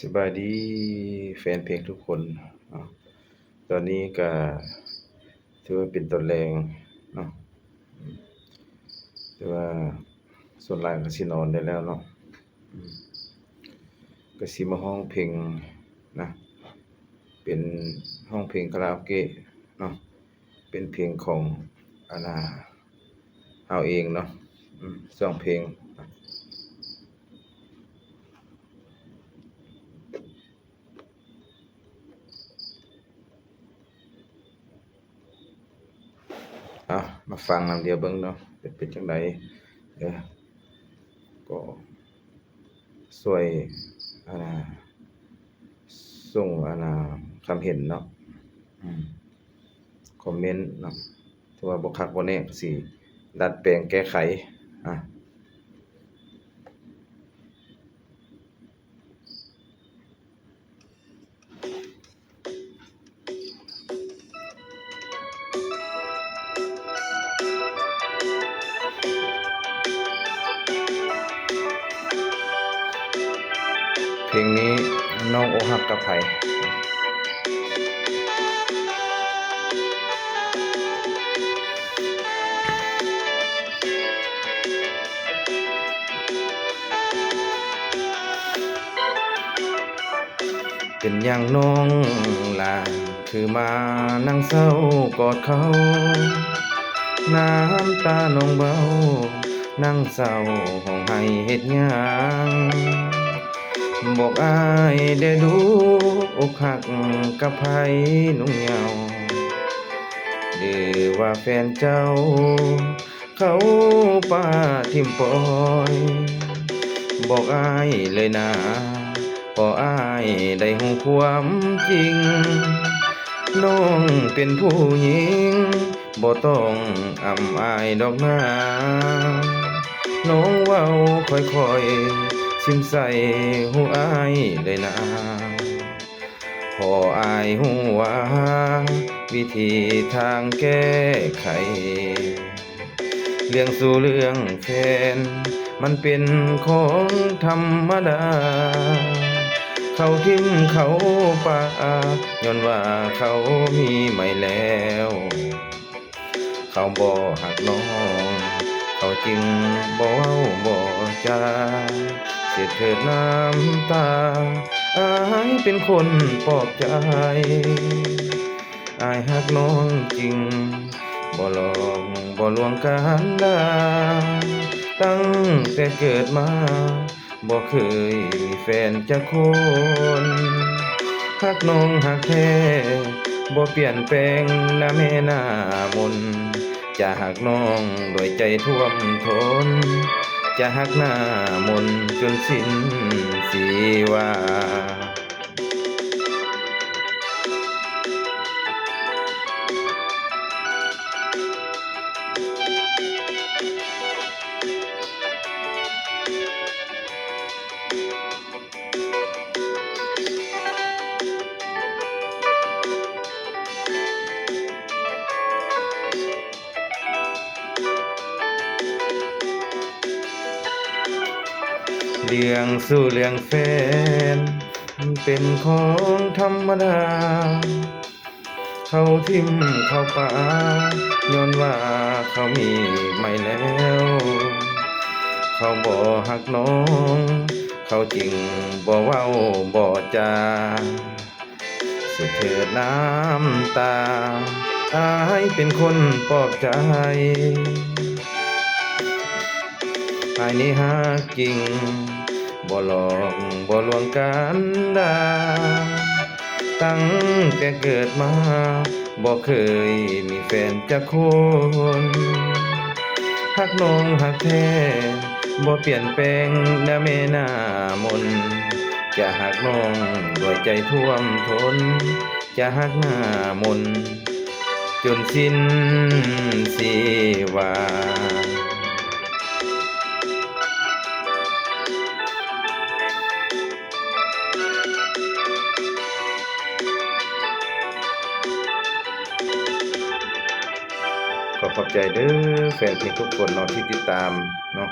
สบายดีแฟนเพลงทุกคนเนาะตอนนี้ก็ถือว่าเป็นตอนแลงเนาะแต่ว่าส่วนหลายก็สินอนได้แล้วเนาะก็สิมาร้องเพลงนะเป็นร้องเพลงคาราโอเกะเนาะเป็นเพลงของอาณาเอาเองเนาะร้องเพลงมาฟังนำเดียวเบิ่งเนาะเป็นจังไดเด้อก็ช่วยอาณาส่งอาณาความเห็นเนาะคอมเมนต์เนาะถ้าว่าบ่คักบ่แน่ก็สิดัดแปลงแก้ไขอ่าเพลงนี้น้องอกหักกับไผเป็นหยังน้องล่ะคือมานั่งเศร้ากอดเขาน้ำตาน้องเบานั่งเศร้าห้องไห้เฮ็ดหยังบอกอ้ายได้ดูอกหักกับไผนุ่งเหงาหรือว่าแฟนเจ้าเขาป้าทิ่มปล่อยบอกอ้ายเลยนะพออ้ายได้รู้ความจริงน้องเป็นผู้หญิงบ่ต้องอำอายดอกนะน้องเว้าค่อยๆชิมใส่หูอ้ายเลยนะพออ้ายฮู้ว่าวิธีทางแก้ไขเรื่องสู่เรื่องแฟนมันเป็นของธรรมดาเขาทิ่มเขาป่าย้อนว่าเขามีใหม่แล้วเขาบ่หักน้องเขาจึงบ่เว้าบ่จาเสียเถิดน้ำตาอายเป็นคนปลอบใจอายหักน้องจริงบ่หลอกบ่ลวงกันดาตั้งแต่เกิดมาบ่เคยมีแฟนจักคนหักน้องหักแท้บ่เปลี่ยนแปลงนะแม่หน้ามนต์จะหักน้องด้วยใจท่วมทนจะหักหน้ามนต์จนสิ้นชีวาเรื่องสู่เรื่องแฟนเป็นของธรรมดาเขาทิ่มเขาป่าย้อนว่าเขามีใหม่แล้วเขาบ่หักน้องเขาจริงบ่เว้าบ่จาสิเถิดน้ำตาอายเป็นคนปลอบใจภายในฮักจริงบ่หลอกบ่ลวงกันดาตั้งแต่เกิดมาบ่เคยมีแฟนจักคนหักน้องหักแท้บ่เปลี่ยนแปลงนะแม่หน้ามนต์จะหักน้องด้วยใจท่วมทนจะหักหน้ามนต์จนสิ้นชีวาขอบใจเด้อแฟนเพลงทุกคนเนาะที่ติดตามเนาะ